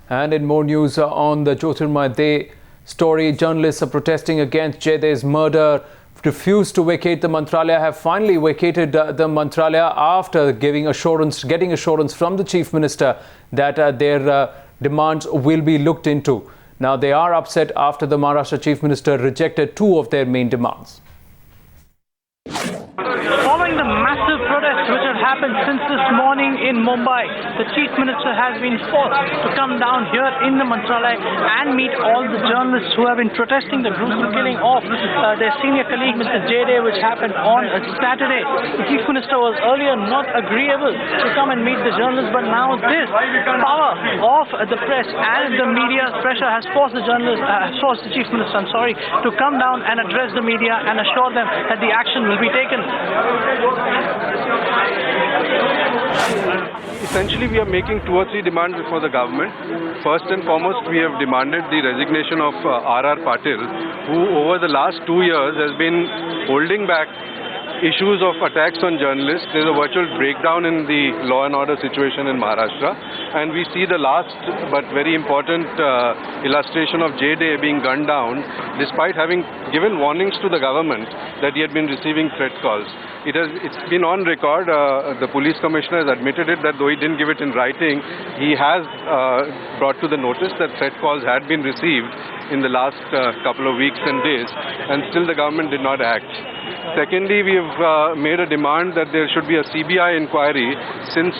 And in more news on the Jyotirmay De story, journalists are protesting against Jayde's murder. Refused to vacate the Mantralaya, have finally vacated the Mantralaya after getting assurance from the Chief Minister that their demands will be looked into. Now they are upset after the Maharashtra Chief Minister rejected two of their main demands. Following the massive protests which have happened since this morning in Mumbai, the Chief Minister has been forced to come down here in the Mantralaya and meet all the journalists who have been protesting the gruesome killing of their senior colleague Mr. Jayde, which happened on Saturday. The Chief Minister was earlier not agreeable to come and meet the journalists, but now this power of the press and the media pressure has forced the Chief Minister, to come down and address the media and assure them that the action will be taken. Essentially, we are making 2 or 3 demands before the government. First and foremost, we have demanded the resignation of R.R. Patil, who over the last 2 years has been holding back issues of attacks on journalists. There is a virtual breakdown in the law and order situation in Maharashtra, and we see the last but very important illustration of Jayde being gunned down despite having given warnings to the government that he had been receiving threat calls. It's been on record. The police commissioner has admitted it, that though he didn't give it in writing, he has brought to the notice that threat calls had been received in the last couple of weeks and days, and still the government did not act. Secondly, we have made a demand that there should be a CBI inquiry, since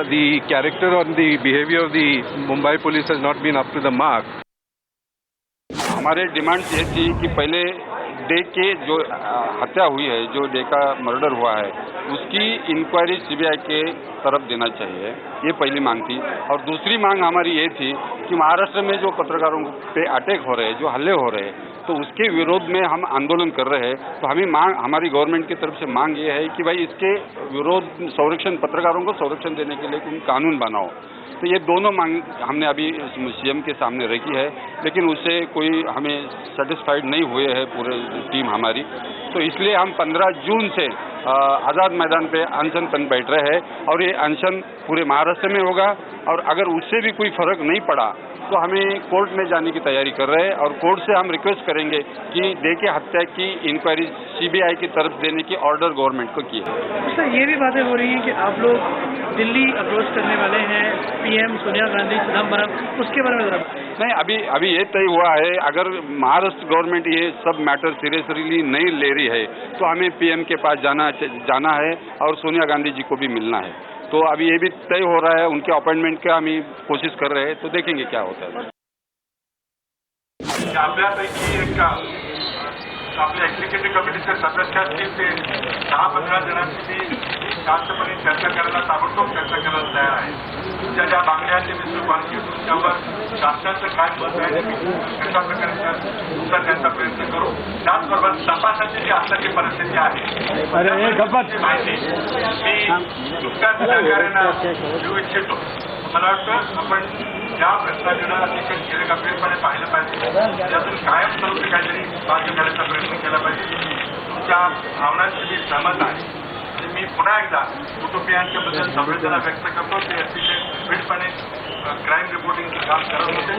the character or the behavior of the Mumbai police has not been up to the mark. हमारे demand ये थी कि पहले day के जो हत्या हुई है, जो डे का मर्डर हुआ है, उसकी इंक्वायरी सीबीआई के तरफ देना चाहिए। ये पहली मांग थी। और दूसरी मांग हमारी ये थी कि महाराष्ट्र में जो पत्रकारों पे अटैक हो रहे हैं, जो हल्ले हो रहे हैं, तो उसके विरोध में हम आंदोलन कर रहे हैं। तो हमारी गवर्नमेंट की तरफ से मांग ये है कि भाई इसके विरोध पत्रकारों को संरक्षण देने के लिए कोई कानून बनाओ। तो ये दोनों मांग हमने अभी सीएम के सामने रखी है, लेकिन उससे कोई हमें सेटिस्फाइड नहीं हुए है पूरे टीम हमारी। तो इसलिए हम 15 जून से आज़ाद मैदान पे अनशन पर बैठ रहे हैं, और ये अनशन पूरे महाराष्ट्र में होगा। और अगर उससे भी कोई फर्क नहीं पड़ा तो हमें कोर्ट में जाने की तैयारी कर रहे हैं, और कोर्ट से हम रिक्वेस्ट करेंगे कि डे के हत्या की इंक्वायरी सीबीआई की तरफ देने की ऑर्डर गवर्नमेंट को किए। सर, ये भी बातें हो रही हैं कि आप लोग दिल्ली अप्रोच करने वाले हैं, पीएम सोनिया गांधी, चिदम्बरम, उसके बारे में जरा। नहीं, अभी ये तय हुआ है, अगर महाराष्ट्र गवर्नमेंट ये सब मैटर सीरियसली नहीं ले रही है तो हमें पीएम के पास जाना है और सोनिया गांधी जी को भी मिलना है। तो अभी ये भी तय हो रहा है, उनके अपॉइंटमेंट का हम कोशिश कर रहे हैं, तो देखेंगे क्या होता है। आपल्यापैकी एक आपल्या एक्झिक्युटिव्ह कमिटीच्या सदस्य असतील ते 10-15 जणांची शांतपणे चर्चा करायला, ताबडतोब चर्चा करायला तयार आहे। तुमच्या ज्या मागण्या आहेत ते मी तुमच्यावर शासनाचं काय मत आहे कशा प्रकारे तुमचा त्यांचा प्रयत्न करू। त्याचबरोबर तपासाची जी आताची परिस्थिती आहे माहिती मी नुकत्याच सहकार्यानं देऊ इच्छितो। मला वाटतं आपण या प्रश्नाकडे अतिशय गंभीरपणे पाहिलं पाहिजे, त्यातून कायमस्वरूपी काहीतरी मार्ग काढण्याचा प्रयत्न केला पाहिजे। तुमच्या भावनांची मी सहमत आहे, आणि मी पुन्हा एकदा कुटुंबियांच्याबद्दल संवेदना व्यक्त करतो। ते अतिशय स्पीडपणे क्राईम रिपोर्टिंगचं काम करत होते।